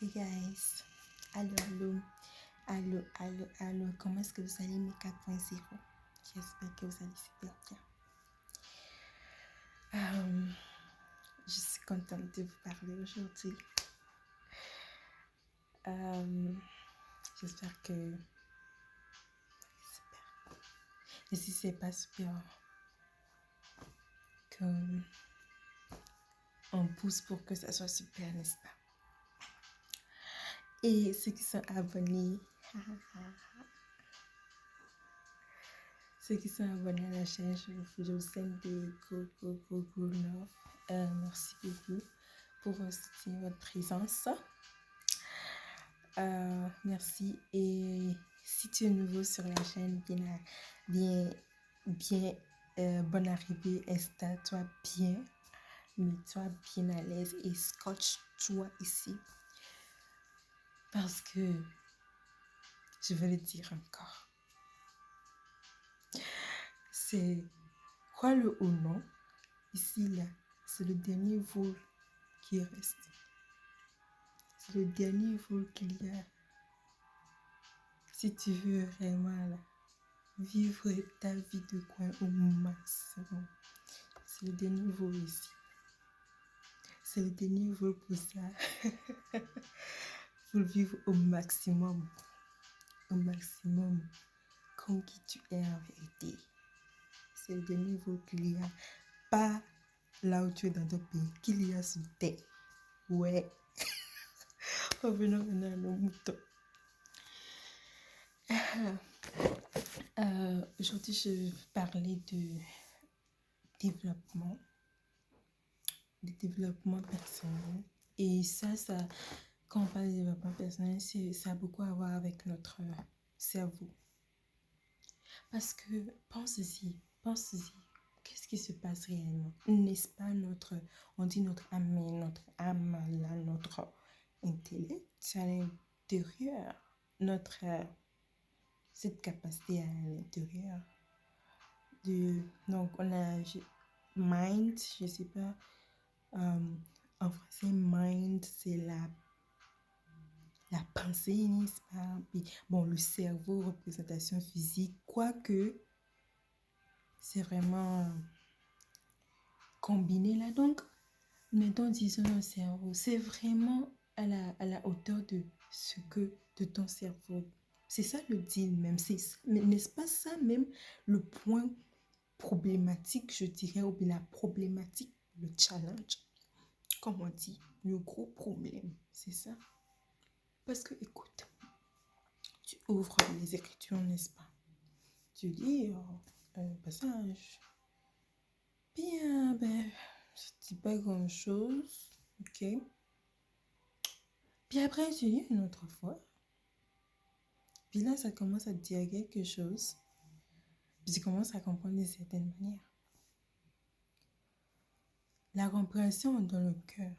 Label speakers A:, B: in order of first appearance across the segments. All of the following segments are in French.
A: Hey guys, allô, comment est-ce que vous allez mes 4.0? J'espère que vous allez super bien. Je suis contente de vous parler aujourd'hui. J'espère que c'est super. Et si c'est pas super, qu'on pousse pour que ça soit super, n'est-ce pas? Et ceux qui sont abonnés, à la chaîne, je vous sends des gros love. Merci beaucoup pour votre présence. Merci. Et si tu es nouveau sur la chaîne, bonne arrivée. Installe-toi bien. Mets-toi bien à l'aise et scotche-toi ici. Parce que je vais le dire encore. C'est quoi le ou non? Ici, là, c'est le dernier vol qui est resté. C'est le dernier vol qu'il y a. Si tu veux vraiment là, vivre ta vie de coin au maximum, c'est le dernier vol ici. C'est le dernier vol pour ça. Pour vivre au maximum. Au maximum. Comme qui tu es en vérité. C'est le dernier vol qu'il y a. Pas là où tu es dans ton pays. Qu'il y a sur terre. Ouais. Revenons maintenant à nos moutons. Aujourd'hui, je vais parler de développement personnel. Et ça, quand on parle de développement personnel, ça a beaucoup à voir avec notre cerveau. Parce que, pense-y, qu'est-ce qui se passe réellement? N'est-ce pas on dit notre âme, là, notre intellect, c'est à l'intérieur, cette capacité à l'intérieur. Donc, on a mind, je sais pas, en français, mind, c'est la pensée, n'est-ce pas? Puis, bon, le cerveau, représentation physique, quoique, c'est vraiment combiné là. Donc, mettons, disons, le cerveau, c'est vraiment à la hauteur de ton cerveau. C'est ça le deal même. N'est-ce pas ça même le point problématique, je dirais, ou bien la problématique, le challenge, comme on dit, le gros problème, c'est ça. Parce que, écoute, tu ouvres les Écritures, n'est-ce pas? Tu lis un passage. Bien, ça ne dit pas grand-chose, ok? Puis après, tu lis une autre fois. Puis là, ça commence à te dire quelque chose. Puis tu commences à comprendre d'une certaine manière. La compréhension dans le cœur,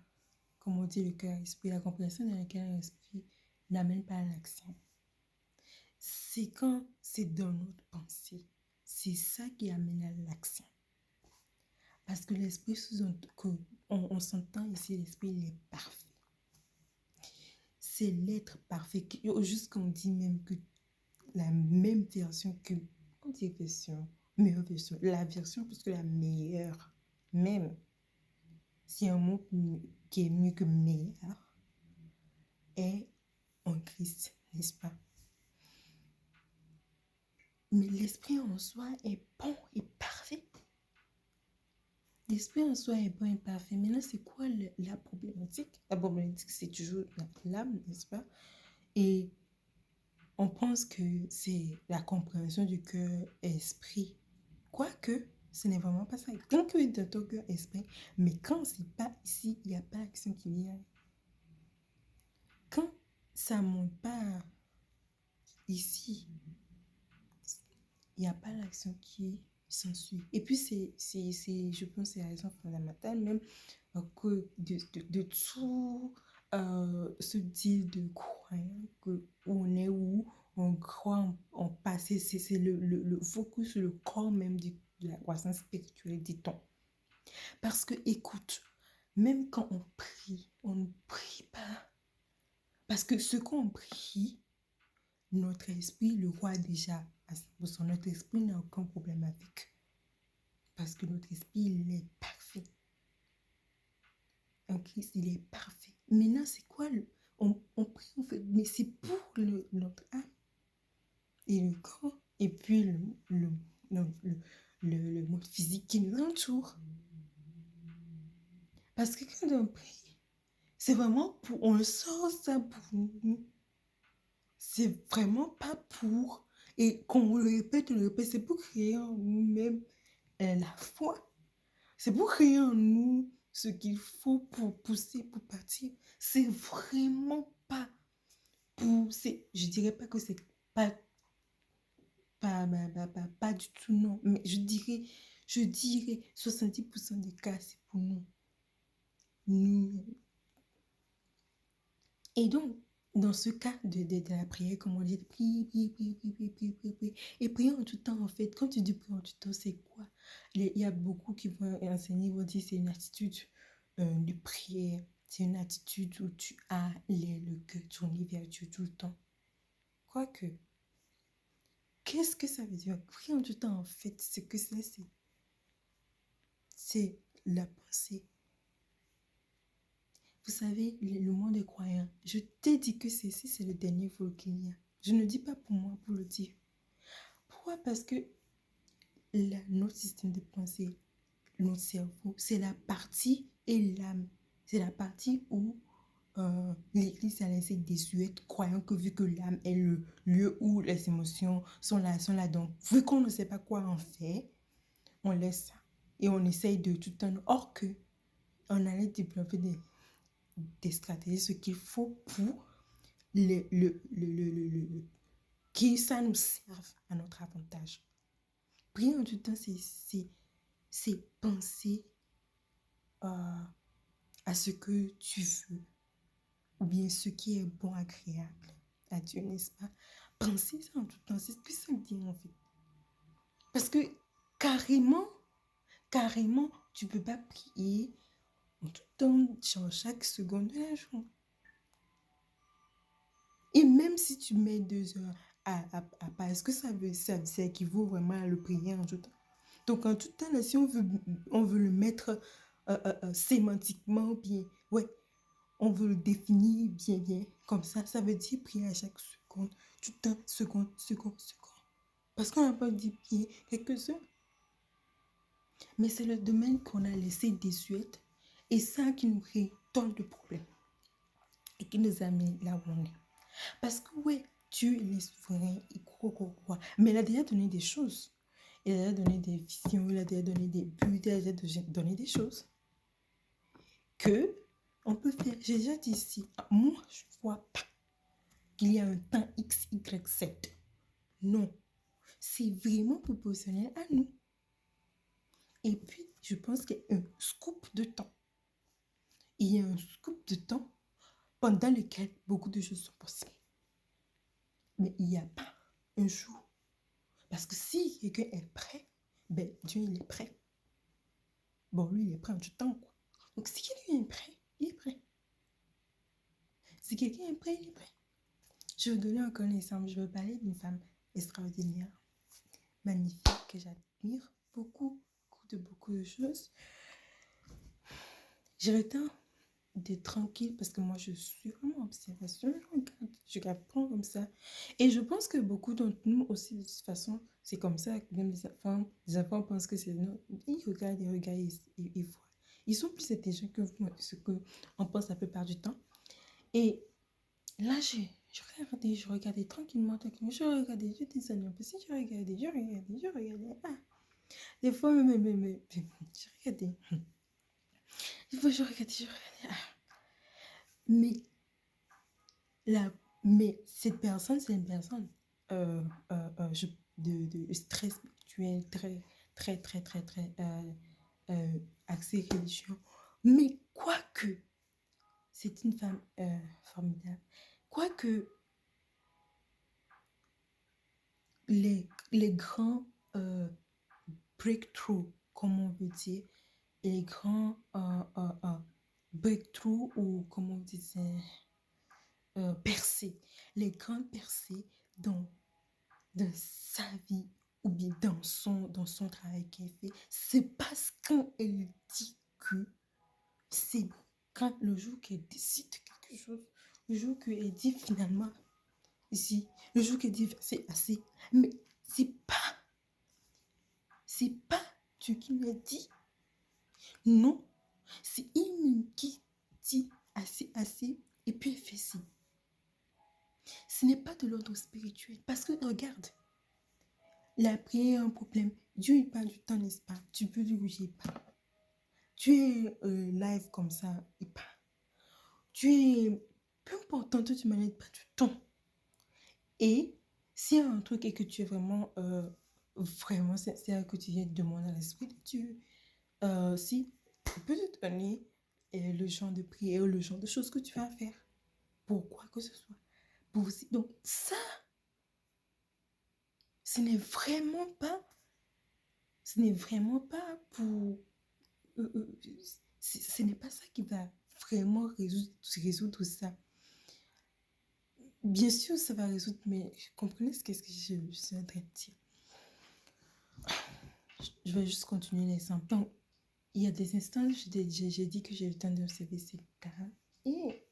A: comme on dit le cœur-esprit, la compréhension dans le cœur-esprit n'amène pas à l'action. C'est quand c'est dans notre pensée. C'est ça qui amène à l'action. Parce que l'esprit, on s'entend ici, l'esprit, il est parfait. C'est l'être parfait. Jusqu'on dit même que la même version que... On dit version, meilleure version. La version plus que la meilleure. Même. C'est un mot qui est mieux que meilleur. Est en Christ, n'est-ce pas? Mais l'esprit en soi est bon et parfait. L'esprit en soi est bon et parfait. Maintenant, c'est quoi la problématique? La problématique, c'est toujours l'âme, n'est-ce pas? Et on pense que c'est la compréhension du cœur-esprit. Quoique, ce n'est vraiment pas ça. Tant que dans ton cœur-esprit, mais quand c'est pas ici, il n'y a pas l'action qui vient. Quand ça ne monte pas ici, il n'y a pas l'action qui s'ensuit. Et puis, je pense que c'est la raison fondamentale même que de tout ce deal de croyance où on croit en passé, c'est le focus sur le corps même de la croissance spirituelle, dit-on. Parce que, écoute, même quand on prie, on ne prie pas Parce que ce qu'on prie, notre esprit le voit déjà à 100%. Notre esprit n'a aucun problème avec. Parce que notre esprit, il est parfait. En Christ, il est parfait. Maintenant, c'est quoi on prie, en fait, mais c'est pour notre âme et le corps, et puis le monde physique qui nous entoure. Parce que quand on prie, c'est vraiment pour, on sort ça pour nous. C'est vraiment pas pour, et qu'on le répète, c'est pour créer en nous-mêmes la foi. C'est pour créer en nous ce qu'il faut pour pousser, pour partir. C'est vraiment pas pour, je dirais pas que c'est pas du tout non, mais je dirais 70% des cas, c'est pour nous. Et donc, dans ce cas de la prière, comme on dit, prier. Et prier en tout temps, en fait, quand tu dis prier en tout temps, c'est quoi? Il y a beaucoup qui vont enseigner, vont dire c'est une attitude de prière. C'est une attitude où tu as le cœur tourné vers Dieu tout le temps. Quoique, qu'est-ce que ça veut dire? Prier en tout temps, en fait, ce que c'est la pensée. Vous savez, le monde est croyant. Je t'ai dit que ceci, c'est le dernier vol qu'il y a. Je ne dis pas pour moi, pour le dire. Pourquoi? Parce que notre système de pensée, notre cerveau, c'est la partie et l'âme. C'est la partie où l'Église a laissé désuète, croyant que vu que l'âme est le lieu où les émotions sont là. Donc, vu qu'on ne sait pas quoi en faire, on laisse ça. Et on essaye de tout le temps. Or que on allait développer des stratégies, ce qu'il faut pour que ça nous serve à notre avantage. Prier en tout temps, c'est penser à ce que tu veux, ou bien ce qui est bon, agréable à Dieu, n'est-ce pas? Penser ça en tout temps, c'est ce que ça veut dire en fait. Parce que carrément, tu ne peux pas prier en tout temps, chaque seconde de la journée. Et même si tu mets 2 heures à pas, est-ce que ça équivaut vraiment à le prier en tout temps? Donc en tout temps, là, si on veut le mettre sémantiquement bien, ouais, on veut le définir bien, comme ça veut dire prier à chaque seconde, tout le temps, seconde. Parce qu'on n'a pas dit prier quelques heures. Mais c'est le domaine qu'on a laissé désuète et ça qui nous crée tant de problèmes et qui nous amène là où on est. Parce que ouais, Dieu il est souverain, il croit. Mais il a déjà donné des choses. Il a déjà donné des visions, il a déjà donné des buts, il a déjà donné des choses que on peut faire. J'ai déjà dit ici, moi je ne vois pas qu'il y a un temps X, Y, Z. Non, c'est vraiment proportionnel à nous. Et puis, je pense qu'il y a un scoop de temps. Il y a un scoop de temps pendant lequel beaucoup de choses sont possibles. Mais il n'y a pas un jour. Parce que si quelqu'un est prêt, ben Dieu il est prêt. Bon, lui il est prêt en tout temps, quoi. Donc si quelqu'un est prêt, il est prêt. Si quelqu'un est prêt, il est prêt. Je vais donner encore un exemple. Je vais parler d'une femme extraordinaire, magnifique, que j'admire beaucoup de choses. J'ai le temps d'être tranquille parce que moi je suis vraiment en observation, je apprends comme ça et je pense que beaucoup d'entre nous aussi de toute façon c'est comme ça. Même les enfants pensent que c'est non, ils regardent ils voient, ils sont plus intelligents que ce que on pense la plupart du temps. Et là je regardais tranquillement, je regardais, je descendais un peu, si je regardais des fois mais je regardais des fois je regardais mais mais cette personne, c'est une personne de stress spirituel très axée religion. Mais quoique, c'est une femme formidable. Quoique, les grands breakthroughs, comme on veut dire, les grands breakthroughs ou comme on disait, percées, les grandes percées dans sa vie ou bien dans son travail qu'elle fait, c'est parce quand elle dit que c'est bon. Quand le jour qu'elle décide quelque chose, le jour qu'elle dit finalement, ici, le jour qu'elle dit c'est assez, mais c'est pas Dieu qui me dit. Non, c'est il-même qui dit assez, assez, et puis elle fait ci. Ce n'est pas de l'ordre spirituel. Parce que regarde, la prière est un problème. Dieu n'est pas du temps, n'est-ce pas? Tu peux lui dire pas. Tu es live comme ça, et pas. Tu es. Peu importe, tantôt tu m'as pas du temps. Et s'il y a un truc et que tu es vraiment, vraiment sincère, que tu viens de demander à l'Esprit de Dieu, si tu peux te donner le genre de prière, le genre de choses que tu vas faire. Pourquoi que ce soit. Donc ça, ce n'est vraiment pas pour... ce n'est pas ça qui va vraiment résoudre ça. Bien sûr, ça va résoudre, mais comprenez ce que je suis en train de dire. Je vais juste continuer l'exemple. Donc, il y a des instants, j'ai dit que j'ai le temps d'observer ces cas. Et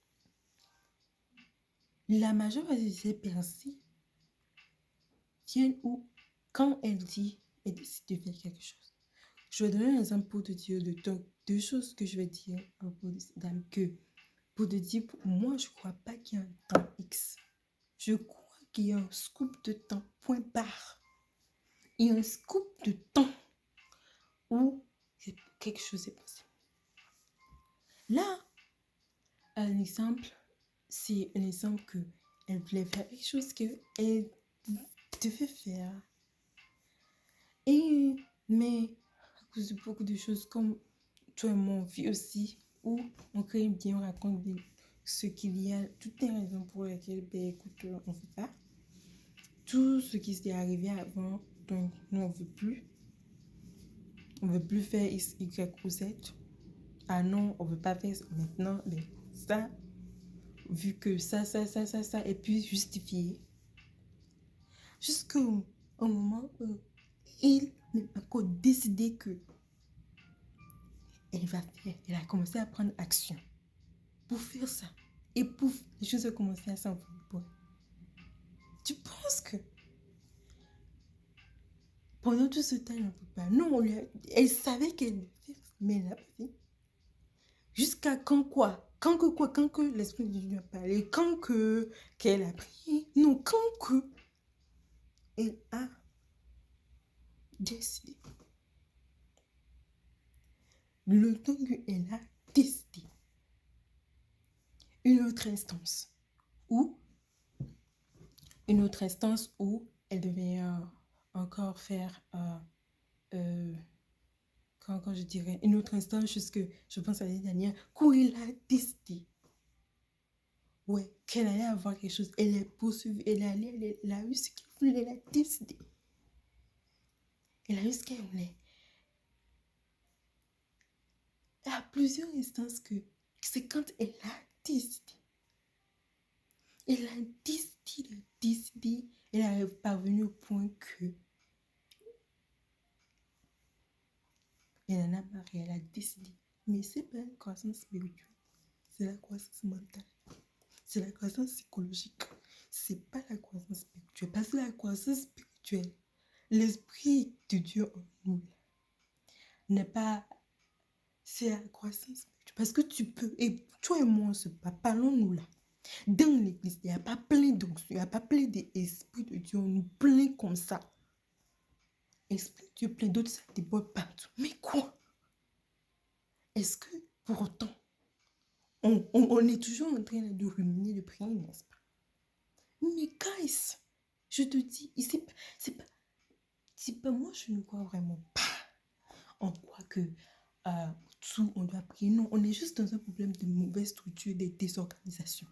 A: la majeure partie de ces personnes viennent où, quand elle dit, elle décide de faire quelque chose. Je vais donner un exemple pour te dire deux choses que je vais dire à propos de cette dame. Pour te dire, moi, je ne crois pas qu'il y a un temps X. Je crois qu'il y a un scoop de temps, point barre. Il y a un scoop de temps où quelque chose est possible. Là, un exemple, c'est un exemple qu'elle voulait faire quelque chose qu'elle devait faire. Mais à cause de beaucoup de choses comme toi et moi, on vit aussi, où on crée bien, on raconte ce qu'il y a, toutes les raisons pour lesquelles, ben écoute, on ne fait pas. Tout ce qui s'est arrivé avant, donc nous on ne veut plus. On ne veut plus faire X, Y ou Z. Ah non, on ne veut pas faire ça maintenant, mais ça, vu que ça, et puis justifier. Jusqu'au moment où il n'a encore décidé que elle a commencé à prendre action pour faire ça. Et pouf, les choses ont commencé à s'envoler. Tu penses que pendant tout ce temps, elle ne peut pas. Non, elle savait qu'elle le fait, mais elle n'a pas fait. Jusqu'à quand quoi? Quand que l'Esprit de Dieu lui a parlé? Qu'elle a prié? Non, quand que elle a décidé. Le temps qu'elle a décidé. Une autre instance où elle devait encore faire quand je dirais une autre instance, jusque je pense à l'année dernière, où elle a décidé qu'elle allait avoir quelque chose. Elle est poursuivie, elle a eu ce qu'elle voulait, elle a décidé. Elle a eu ce qu'elle voulait. Il y a plusieurs instances que c'est quand elle a décidé. Elle a décidé. Elle est parvenue au point que elle en a marre, elle a décidé. Mais c'est pas une croissance spirituelle, c'est la croissance mentale. C'est la croissance psychologique. C'est pas la croissance spirituelle. Parce que la croissance spirituelle, l'Esprit de Dieu en nous n'est pas... C'est la croissance spirituelle. Parce que tu peux... Et toi et moi, parlons-nous là. Dans l'église, il n'y a pas plein d'onction, il n'y a pas plein d'Esprit de Dieu. On nous plaint comme ça. Esprit de Dieu plein d'autres, ça déborde partout. Mais quoi? Est-ce que pour autant, on est toujours en train de ruminer, de prier, n'est-ce pas? Mais guys, je te dis, c'est pas moi, je ne crois vraiment pas en quoi que tout, on doit prier. Non, on est juste dans un problème de mauvaise structure, de désorganisation.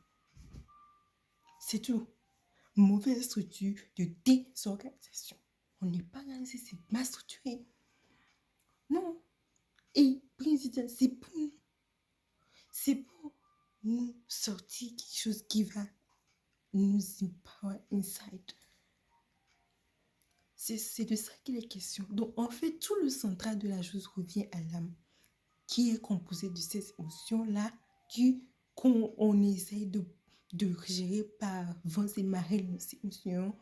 A: C'est tout. Mauvaise structure, de désorganisation. On n'est pas organisé, c'est mal structuré. Non. Et président, c'est pour nous sortir quelque chose qui va nous empower inside. C'est de ça qu'il est question. Donc, en fait, tout le central de la chose revient à l'âme, qui est composée de ces émotions-là, qu'on essaye de gérer par vents et marées nos émotions,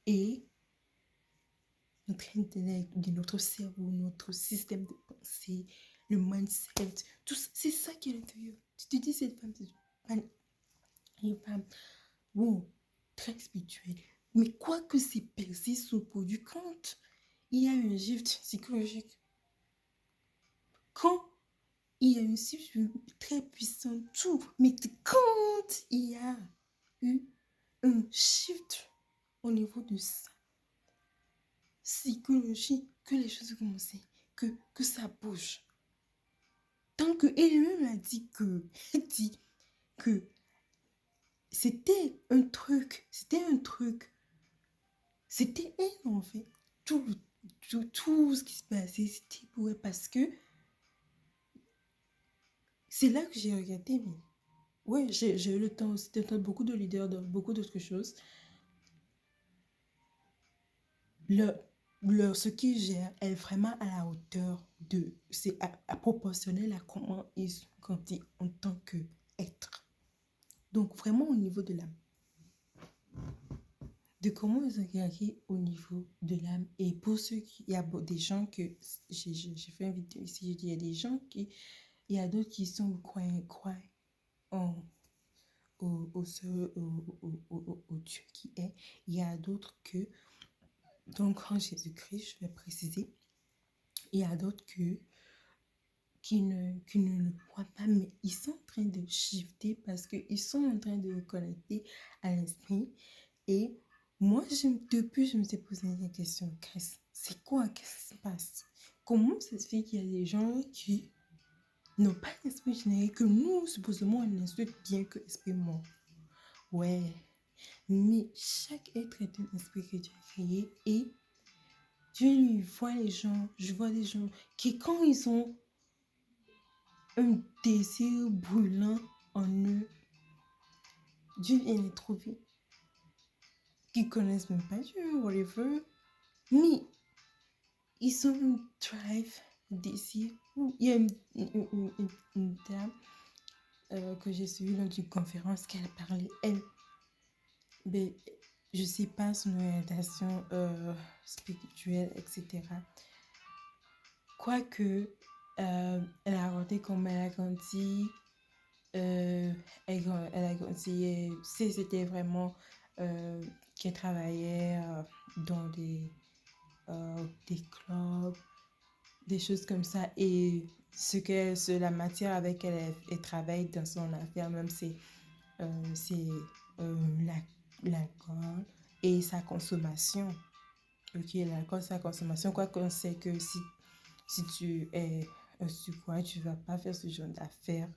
A: et notre intellect, notre cerveau, notre système de pensée, le mindset, tout ça, c'est ça qui est à l'intérieur. Tu te dis, cette femme, c'est une femme, bon, très spirituelle. Mais quoi que ces percées sont produits, quand il y a un shift psychologique, quand il y a une shift très puissante, tout, mais quand il y a eu un shift au niveau de ça, psychologie, que les choses ont commencé, que ça bouge. Tant que elle-même a dit que c'était un truc, c'était elle en fait. Tout ce qui se passait, c'était pour elle, parce que c'est là que j'ai regardé, mais ouais, j'ai eu le temps aussi d'entendre beaucoup de leaders dans beaucoup d'autres choses. Ce qu'ils gèrent est vraiment à la hauteur de, c'est à proportionnel à comment ils sont grandis en tant qu'être. Donc vraiment au niveau de l'âme. De comment ils ont grandi au niveau de l'âme. Et pour ceux qui, il y a des gens que, j'ai fait une vidéo ici, je dis, il y a des gens qui, il y a d'autres qui sont croient en au Dieu qui est. Il y a d'autres que, donc en Jésus-Christ, je vais préciser, il y a d'autres qui ne le croient pas, mais ils sont en train de shifter parce qu'ils sont en train de reconnecter à l'esprit. Et moi, depuis, je me suis posé la question, c'est quoi, qu'est-ce qui se passe? Comment ça se fait qu'il y a des gens qui n'ont pas l'esprit générique, que nous, supposément, on insulte bien que l'esprit mort? Ouais, mais chaque être est un esprit que Dieu a créé, et Dieu lui voit les gens, je vois des gens qui, quand ils ont un désir brûlant en eux, Dieu vient les trouver, qui connaissent même pas Dieu, whatever, mais ils ont un drive, un désir. Il y a une dame que j'ai suivie lors d'une conférence qu'elle a parlé, elle, ben, je sais pas son orientation spirituelle, etc. Quoique, elle a raconté comment elle a grandi, elle a grandi, c'était vraiment qu'elle travaillait dans des clubs, des choses comme ça, et la matière avec elle travaille dans son affaire même, c'est l'alcool et sa consommation. Ok, l'alcool, sa consommation, quoi qu'on sait que si tu es sur tu vas pas faire ce genre d'affaires,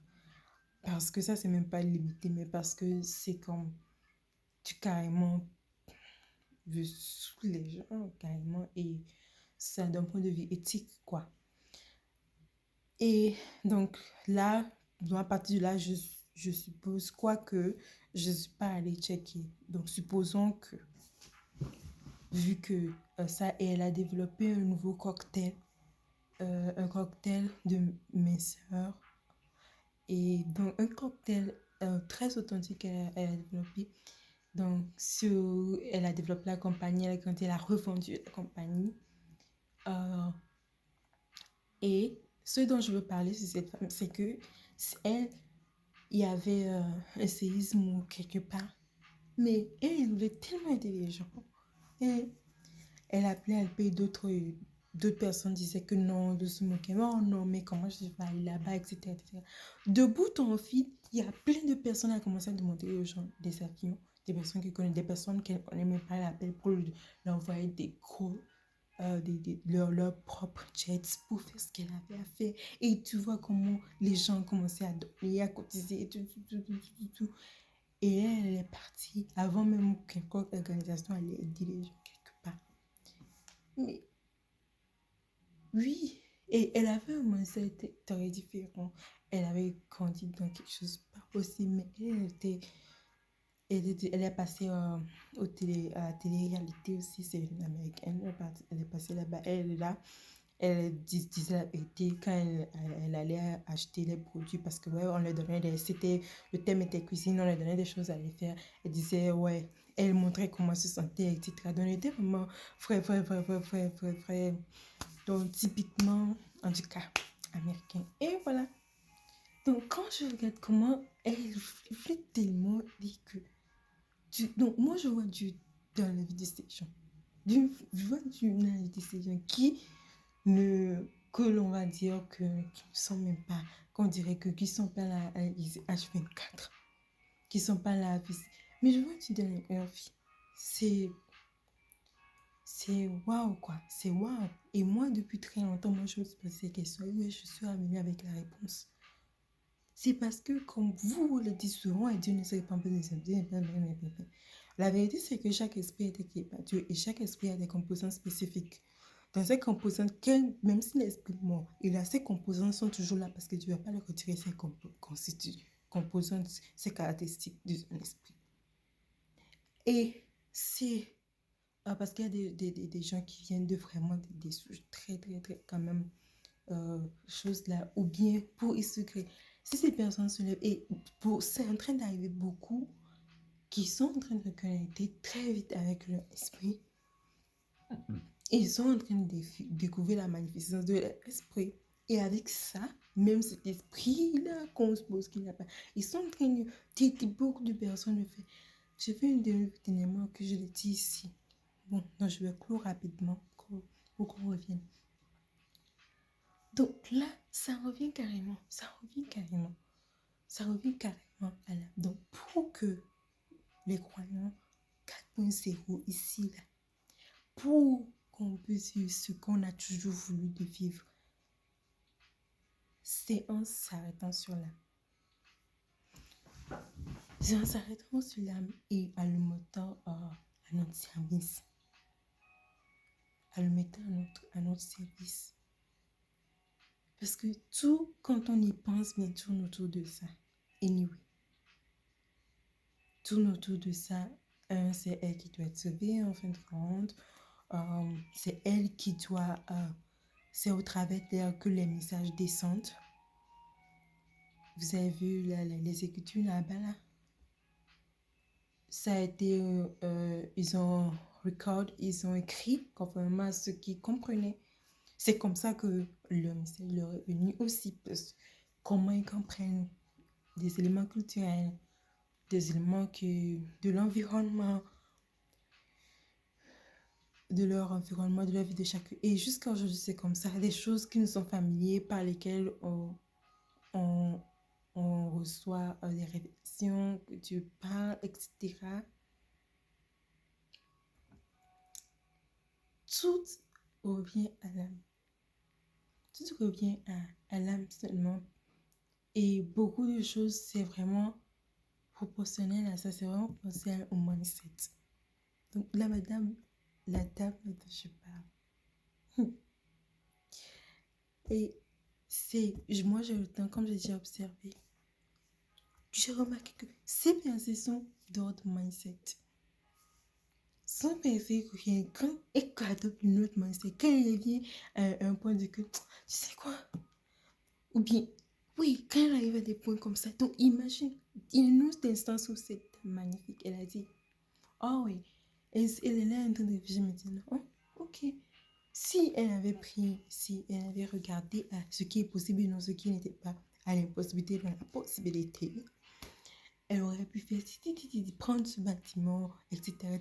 A: parce que ça, c'est même pas limité, mais parce que c'est comme tu carrément veux sous les gens, carrément, et ça d'un point de vue éthique, quoi. Et donc là, à partir de là, je suppose, quoique je ne suis pas allée checker. Donc supposons que, vu que ça, et elle a développé un nouveau cocktail, un cocktail de minceur. Et donc un cocktail très authentique elle a développé. Donc elle a développé la compagnie, quand elle a revendu la compagnie. Et ce dont je veux parler sur cette femme, c'est que elle, il y avait un séisme ou quelque part, mais elle voulait tellement aider les gens. Et elle appelait, elle payait d'autres personnes disaient que non, de se moquer. Oh non, mais comment je vais aller là-bas, etc., etc. De bout en fil, il y a plein de personnes qui ont commencé à demander aux gens des avions, des personnes qui connaissent, des personnes qui ne connaissent même pas l'appel pour leur envoyer des gros leur propre jets pour faire ce qu'elle avait à faire. Et tu vois comment les gens commençaient à donner, à cotiser, tout. Et elle est partie avant même qu'une organisation allait aider les gens quelque part. Mais oui, et elle avait un mindset très différent. Elle avait grandi dans quelque chose pas possible, mais elle était Elle est passée à la télé-réalité aussi, c'est une américaine, elle est passée là-bas, elle est là. Elle disait la vérité quand elle allait acheter les produits parce que ouais, on lui donnait le thème était cuisine, on lui donnait des choses à les faire. Elle disait ouais, elle montrait comment elle se sentait, etc. Donc elle était vraiment vrai. Donc typiquement, en tout cas, américain. Et voilà. Donc quand je regarde comment elle reflète tellement dit que donc moi je vois du dans la vie de ces gens. Je vois du dans la vie de ces gens que l'on va dire qui ne sont même pas, qu'on dirait qui sont pas là à H24, qui sont pas là. Mais je vois tu donnes leur vie. C'est waouh quoi, c'est waouh. Et moi depuis très longtemps, moi je me suis posé ces questions et oui, je suis revenue avec la réponse. C'est parce que comme vous le dites souvent, et Dieu ne se répand pas des hommes. La vérité c'est que chaque esprit est écrit par Dieu et chaque esprit a des composants spécifiques. Dans ces composantes, même si l'esprit est mort, il a ces composantes sont toujours là parce que Dieu ne va pas le retirer ses composantes, ses caractéristiques de son esprit. Et c'est parce qu'il y a des gens qui viennent de vraiment des souches très quand même choses là, ou bien pour y se créer. Si ces personnes se lèvent, et c'est en train d'arriver beaucoup qui sont en train de connecter très vite avec leur esprit. Ils sont en train de découvrir la magnificence de l'esprit. Et avec ça, même cet esprit-là qu'on se pose qu'il n'y a pas, ils sont en train de... Beaucoup de personnes le font. J'ai fait une dernièrement que je l'ai dit ici. Bon, donc je vais clore rapidement pour qu'on revienne. Donc là, ça revient carrément à la... Donc pour que les croyants 4.0 ici, là, pour qu'on puisse vivre ce qu'on a toujours voulu de vivre, c'est en s'arrêtant sur l'âme. C'est en s'arrêtant sur l'âme et en le mettant à notre service. À le mettre à notre service. Parce que tout, quand on y pense, bien tourne autour de ça. Anyway. Tourne autour de ça. C'est elle qui doit être sauvée en fin de compte. C'est elle qui doit... c'est au travers d'elle que les messages descendent. Vous avez vu les Écritures là-bas là? Ça a été... ils ont écrit conformément à ce qu'ils comprenaient. C'est comme ça que le message leur est venu aussi. Parce comment ils comprennent des éléments culturels, des éléments de l'environnement, de leur environnement, de la vie de chacun. Et jusqu'à aujourd'hui, c'est comme ça. Des choses qui nous sont familières, par lesquelles on reçoit des révélations, que Dieu parle, etc. Tout revient à l'âme. Tout revient à l'âme seulement. Et beaucoup de choses, c'est vraiment proportionnel à ça. C'est vraiment proportionnel au mindset. Donc là, la dame dont je parle. Et moi j'ai le temps, comme j'ai déjà observé, j'ai remarqué que ces pensées sont d'ordre mindset. Sans penser que quand elle adopte une autre mindset, quand elle vient à un point de que, tu sais quoi, ou bien, oui, quand elle arrive à des points comme ça, donc imagine, il y a une autre instance où c'est magnifique, elle a dit, oh oui, elle est là en train de réfléchir, maintenant, oh, ok. Si elle avait regardé à ce qui est possible et non ce qui n'était pas, à l'impossibilité dans la possibilité, elle aurait pu faire prendre ce bâtiment, etc.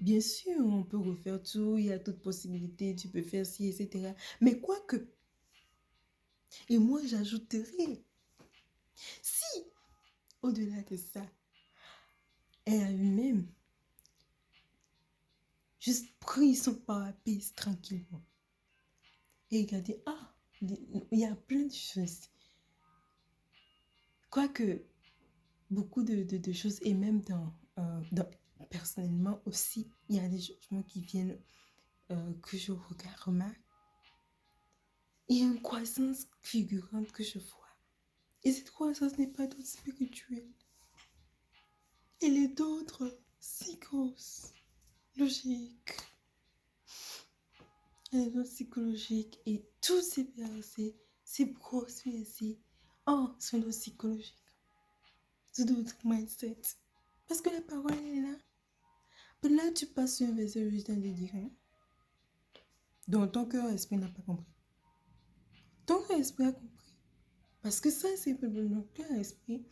A: Bien sûr, on peut refaire tout, il y a toute possibilité, tu peux faire ci, etc. Mais quoique, et moi j'ajouterais, si, au-delà de ça, elle a eu-même juste pris son parapluie tranquillement et regardé, il y a plein de choses. Quoique, beaucoup de choses, et même personnellement aussi, il y a des changements qui viennent que je remarque. Il y a une croissance figurante que je vois. Et cette croissance n'est pas toute spirituelle. Et les d'autres psychologiques. Les autres psychologiques et tous ces versets, ces grosses versets, oh, sont d'autres psychologiques. C'est d'autres mindset. Parce que la parole est là. Mais là, tu passes sur un verset juste à te dire rien. Donc, ton cœur esprit n'a pas compris. Ton cœur esprit a compris. Parce que ça, c'est le cœur esprit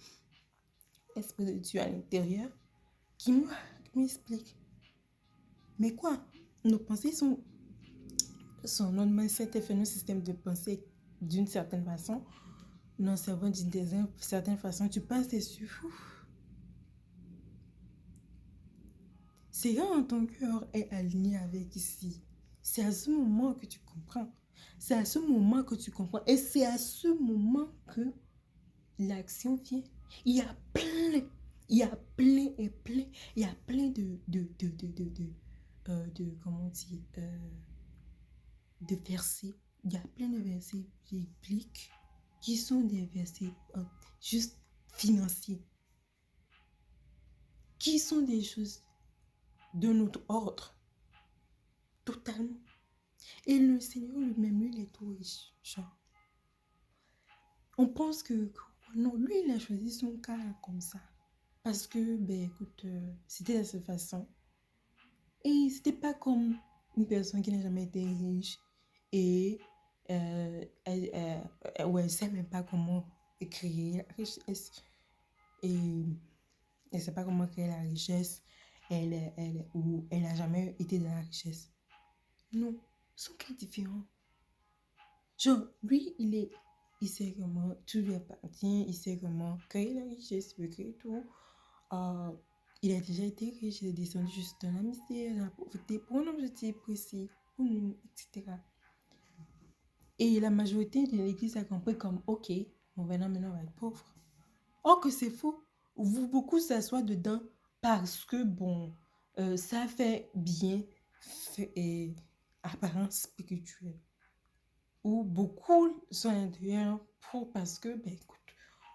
A: de Dieu à l'intérieur, qui m'explique. Mais quoi? Nos pensées sont notre mindset est fait, notre système de pensée d'une certaine façon. Notre cerveau d'une certaine façon. Tu passes dessus. C'est quand ton cœur est aligné avec ici. C'est à ce moment que tu comprends. C'est à ce moment que tu comprends. Et c'est à ce moment que l'action vient. Il y a plein, il y a plein et plein, il y a plein comment on dit, de versets. Il y a plein de versets bibliques qui sont des versets juste financiers, qui sont des choses de notre ordre, totalement. Et le Seigneur lui-même, lui, il est tout riche. Genre, on pense que non, lui, il a choisi son cas comme ça. Parce que, ben écoute, c'était de cette façon. Et c'était pas comme une personne qui n'a jamais été riche et elle sait même pas comment créer la richesse. Et elle sait pas comment créer la richesse. Ou elle n'a jamais été dans la richesse. Non, son cas est différent. Genre, lui, il sait comment tout lui appartient, il sait comment créer la richesse, il veut créer tout. Il a déjà été riche, il est descendu juste dans la misère, dans la pauvreté, pour un objectif précis, pour nous, etc. Et la majorité de l'église a compris comme, ok, bon, maintenant on va être pauvre. Or que c'est faux. Vous, beaucoup s'assoient dedans parce que, bon, ça fait bien et apparence spirituelle. Ou beaucoup sont à l'intérieur parce que, ben écoute,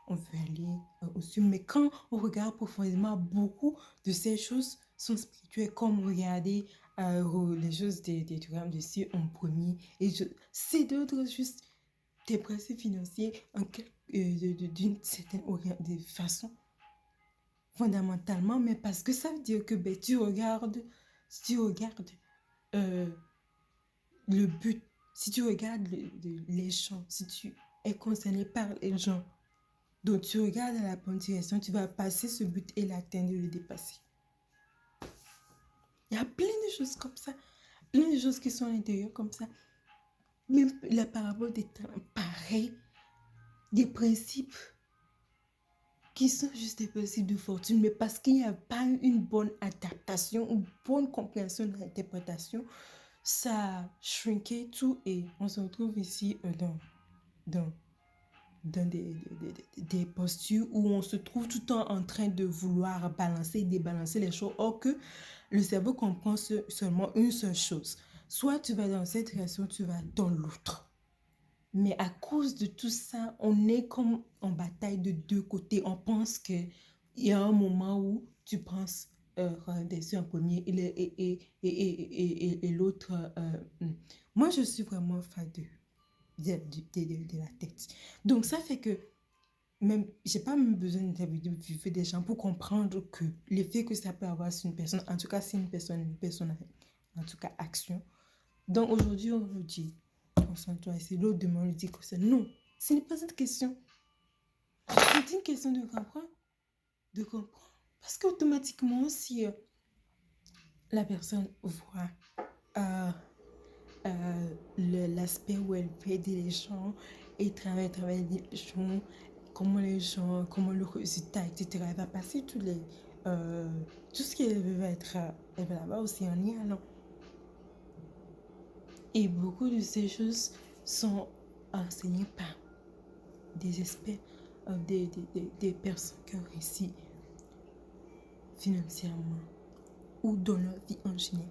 A: on veut aller au-dessus. Mais quand on regarde profondément, beaucoup de ces choses sont spirituelles, comme regarder les choses des programmes de cieux en premier. Et c'est d'autres juste des principes financiers d'une certaine façon, fondamentalement, mais parce que ça veut dire que ben, tu regardes le but, si tu regardes les gens, si tu es concerné par les gens, donc tu regardes à la bonne direction, tu vas passer ce but et l'atteindre et le dépasser. Il y a plein de choses comme ça, plein de choses qui sont à l'intérieur comme ça. Même la parabole des talents, pareil, des principes qui sont juste des principes de fortune, mais parce qu'il n'y a pas eu une bonne adaptation, une bonne compréhension de l'interprétation, ça a shrinké tout et on se retrouve ici dans des postures où on se trouve tout le temps en train de vouloir balancer et débalancer les choses, or que le cerveau comprend seulement une seule chose. Soit tu vas dans cette direction, tu vas dans l'autre. Mais à cause de tout ça, on est comme en bataille de deux côtés. On pense qu'il y a un moment où tu penses dessus en premier et l'autre. Moi, je suis vraiment fan de la tête. Donc, ça fait que même, j'ai pas même besoin d'interviewer des gens pour comprendre que l'effet que ça peut avoir sur une personne, en tout cas, c'est une personne, en tout cas, action. Donc, aujourd'hui, on nous dit, concentre-toi ici. L'autre demain, on nous dit que c'est non. Ce n'est pas cette question. C'est une question de comprendre. De comprendre. Parce qu'automatiquement, si la personne voit l'aspect où elle peut aider les gens et travailler les gens, comment le résultat, etc. Elle va passer tout ce qu'elle veut être, elle va l'avoir aussi en y allant. Et beaucoup de ces choses sont enseignées par des experts, des personnes qui ont réussi financièrement ou dans leur vie en général.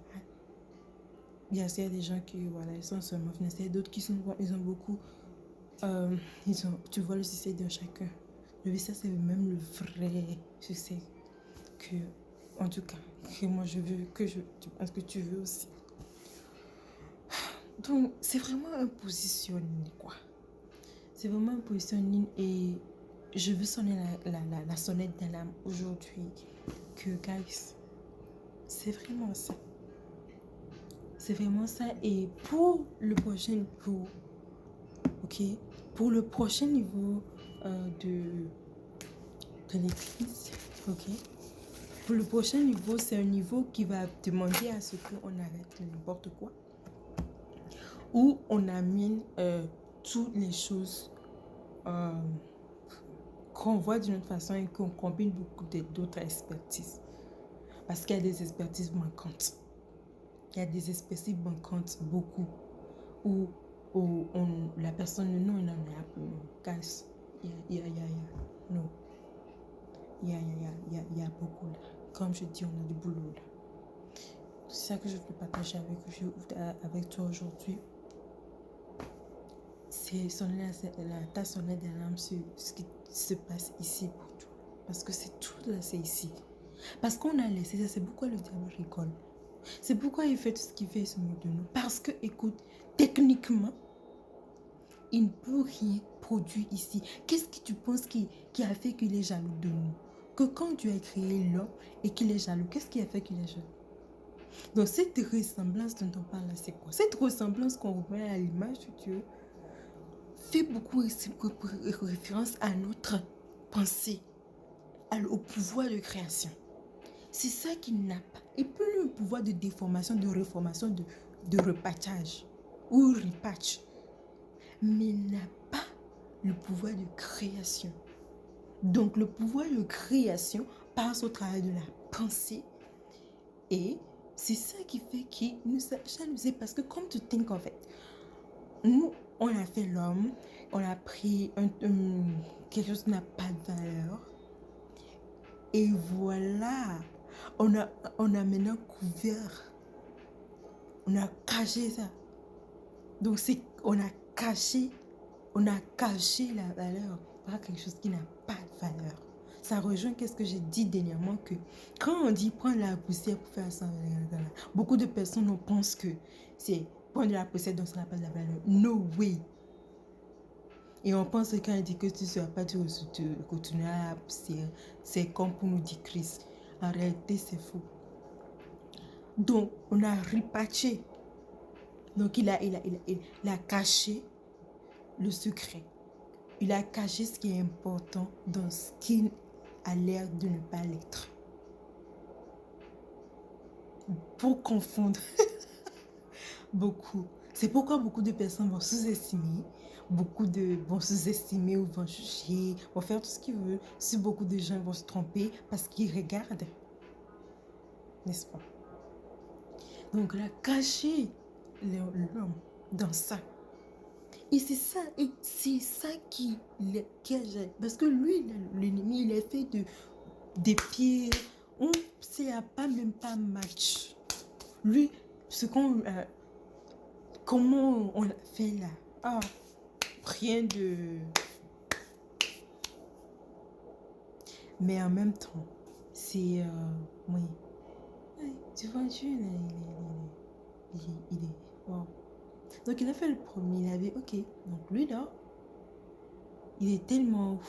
A: Il y a des gens qui, voilà, ils sont seulement financiers, d'autres qui sont, ils ont beaucoup, tu vois le succès de chacun. Le succès, c'est même le vrai succès que que, en tout cas, que moi je veux, tu penses que tu veux aussi. Donc, c'est vraiment un positionnement, quoi. C'est vraiment un positionnement et je veux sonner la sonnette d'alarme aujourd'hui. Que, guys, c'est vraiment ça. C'est vraiment ça. Et pour le prochain niveau, ok, pour le prochain niveau de l'église, ok, pour le prochain niveau, c'est un niveau qui va demander à ce qu'on arrête n'importe quoi. Où on amène toutes les choses qu'on voit d'une autre façon et qu'on combine beaucoup d'autres expertises. Parce qu'il y a des expertises manquantes. Il y a des expertises manquantes, beaucoup. Où la personne, non, il en a plus. Guys, il y a beaucoup là. Comme je dis, on a du boulot là. C'est ça que je veux partager avec toi aujourd'hui. C'est ta sonnette d'alarme sur ce qui se passe ici pour toi. Parce que c'est tout là, c'est ici. Parce qu'on a laissé ça, c'est pourquoi le diable rigole. C'est pourquoi il fait tout ce qu'il fait sur nous de nous. Parce que, écoute, techniquement, il ne peut rien produire ici. Qu'est-ce que tu penses qui a fait qu'il est jaloux de nous? Que quand tu as créé l'homme et qu'il est jaloux, qu'est-ce qui a fait qu'il est jaloux? Donc, cette ressemblance dont on parle là, c'est quoi? Cette ressemblance qu'on remet à l'image de Dieu fait beaucoup référence à notre pensée, au pouvoir de création. C'est ça qu'il n'a pas. Et plus le pouvoir de déformation, de réformation, de repatchage ou repatch, mais il n'a pas le pouvoir de création. Donc le pouvoir de création passe au travers de la pensée et c'est ça qui fait qu'il nous a jalousé parce que comme tu think en fait, nous on a fait l'homme, on a pris quelque chose qui n'a pas de valeur et voilà, on a maintenant couvert, on a caché ça. Donc on a caché la valeur par quelque chose qui n'a pas de valeur. Ça rejoint qu'est-ce que j'ai dit dernièrement que quand on dit prendre la poussière pour faire ça, beaucoup de personnes pensent que c'est prendre la poussière donc ça n'a pas de la valeur. No way. Et on pense que quand il dit que tu ne seras pas, tu continueras à la poussière. C'est comme pour nous dire Christ. En réalité, c'est faux. Donc, on a repatché. Donc, il a caché le secret. Il a caché ce qui est important dans ce qui a l'air de ne pas l'être. Pour confondre beaucoup. C'est pourquoi beaucoup de personnes vont sous-estimer. Vont sous-estimer ou vont juger, vont faire tout ce qu'ils veulent. Si beaucoup de gens vont se tromper parce qu'ils regardent. N'est-ce pas? Donc, il a caché l'homme dans ça. Et c'est ça qui le piège. Parce que lui, l'ennemi, il est fait des pierres. On ne pas même pas match. Lui, comment on l'a fait là? Ah, rien de... Mais en même temps, c'est... oui. Tu vois, Dieu, il est... Wow. Donc, il a fait le premier. Il avait... Ok. Donc, lui, là, il est tellement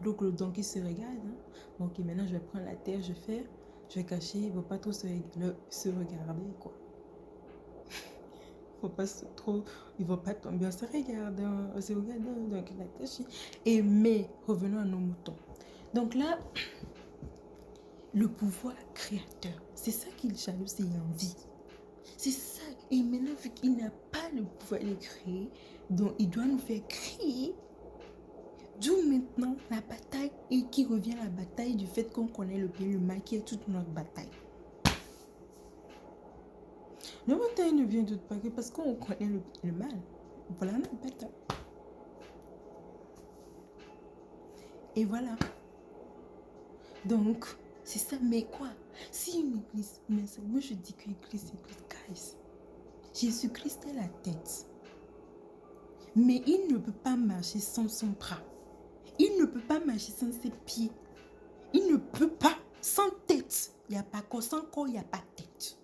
A: glou, donc il se regarde. Hein. Donc, maintenant, je vais prendre la terre, je vais cacher. Il ne va pas trop se regarder, quoi. Il ne va pas tomber en se regardant. Donc, il a caché. Mais, revenons à nos moutons. Donc là, le pouvoir créateur, c'est ça qu'il jaloux, c'est l'envie. C'est ça. Et maintenant, vu qu'il n'a pas le pouvoir de créer, donc il doit nous faire créer. D'où maintenant la bataille et qui revient à la bataille du fait qu'on connaît le bien et le mal qui est toute notre bataille. La bataille ne vient d'autre part que parce qu'on connaît le mal. Voilà notre bataille. Et voilà. Donc, c'est ça. Mais quoi? Si une église, moi je dis que l'église, guys, Jésus-Christ est la tête. Mais il ne peut pas marcher sans son bras. Il ne peut pas marcher sans ses pieds. Il ne peut pas. Sans tête, il n'y a pas corps. Sans corps, il n'y a pas tête.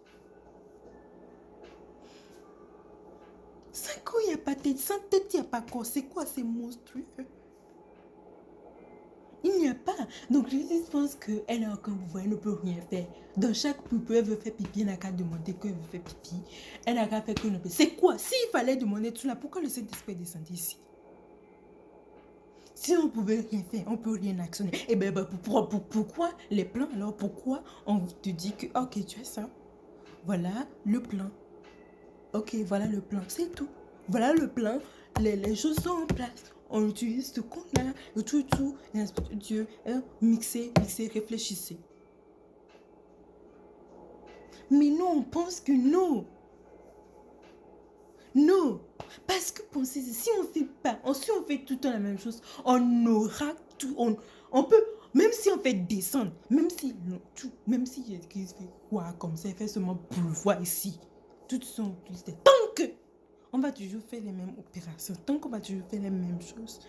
A: Sans corps, il n'y a pas tête. Sans tête, il n'y a pas corps. C'est quoi ces monstrueux? Il n'y a pas. Donc, je pense qu'elle a aucun pouvoir, elle ne peut rien faire. Dans chaque poupée, elle veut faire pipi, elle n'a qu'à demander qu'elle veut faire pipi. Elle n'a qu'à faire qu'elle ne peut. C'est quoi? S'il fallait demander tout là, pourquoi le Saint-Esprit est descendu ici? Si on ne pouvait rien faire, on ne peut rien actionner. Et bien, pourquoi les plans alors? Pourquoi on te dit que, ok, tu as ça. Voilà le plan. Ok, voilà le plan. C'est tout. Voilà le plan. Les choses sont en place. On utilise ce qu'on a, le tout, et Dieu, mixer, réfléchissez. Mais non, on pense que non. Non. Parce que pensez, si on fait pas, si on fait tout le temps la même chose, on aura tout, on peut, même si on fait descendre, même si Jésus fait quoi comme ça, il fait seulement pleuvoir ici, toutes sont plus tant que on va toujours faire les mêmes opérations, tant qu'on va toujours faire les mêmes choses,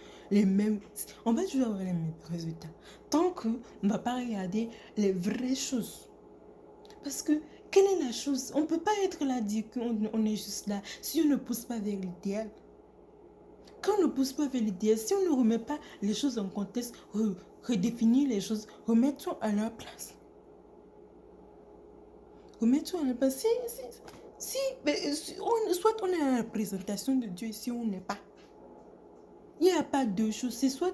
A: on va toujours avoir les mêmes résultats, tant qu'on ne va pas regarder les vraies choses. Parce que, quelle est la chose? On ne peut pas être là, dire qu'on est juste là, si on ne pousse pas vers l'idéal. Quand on ne pousse pas vers l'idéal, si on ne remet pas les choses en contexte, redéfinir les choses, remettons à leur place. Remettons à leur place. Soit on est à la présentation de Dieu, si on n'est pas. Il n'y a pas deux choses. C'est soit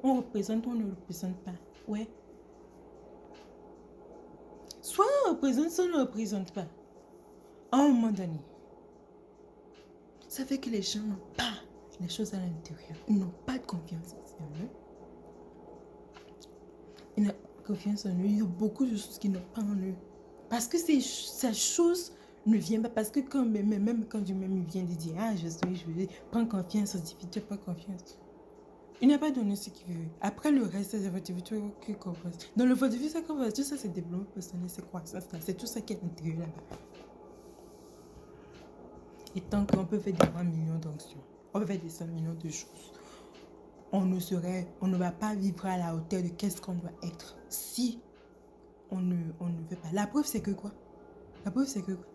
A: on représente ou on ne représente pas. Ouais. Soit on représente, soit on ne représente pas. À un moment donné, ça fait que les gens n'ont pas les choses à l'intérieur. Ils n'ont pas de confiance en eux. Ils n'ont pas confiance en eux. Il y a beaucoup de choses qui n'ont pas en eux. Parce que ces choses ne viennent pas. Parce que même quand Dieu même vient de dire, ah, je prends confiance, tu n'as pas confiance. Il n'a pas donné ce qu'il veut. Après, le reste, c'est votre vie qui comprend. Dans le votre vie, ça comprend. Tout ça, c'est développement personnel, c'est quoi ça? C'est tout ça qui est à l'intérieur là-bas. Et tant qu'on peut faire des 100 millions d'actions, on peut faire des 100 millions de choses, on ne va pas vivre à la hauteur de qu'est-ce qu'on doit être si on ne veut pas. La preuve, c'est que quoi? La preuve, c'est que quoi?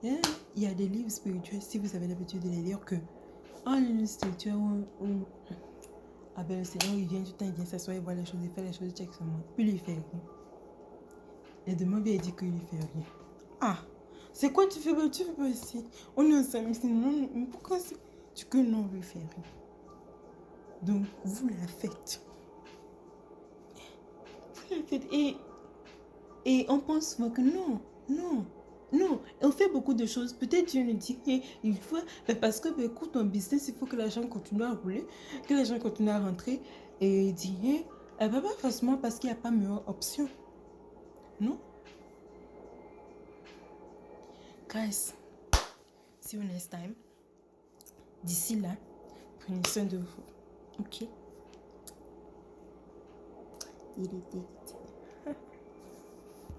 A: Il y a des livres spirituels, si vous avez l'habitude de les lire, que en livre spirituel où le Seigneur, il vient tout le temps, il vient s'asseoir, il voit les choses, il fait les choses, check seulement. Puis il fait rien. Et demain, il dit qu'il ne fait rien. Ah! C'est quoi tu fais pas ici? On est ensemble ici. Non, pourquoi tu que non, on veut faire rien? Donc, vous la faites. Vous la faites. Et on pense souvent que non. On fait beaucoup de choses. Peut-être Dieu nous dit qu'il faut. Parce que, écoute, ton business, il faut que l'argent continue à rouler, que l'argent continue à rentrer. Et il dit, elle va pas forcément parce qu'il n'y a pas meilleure option. Non? Guys, see you next time. D'ici là, prenez soin de vous. Ok?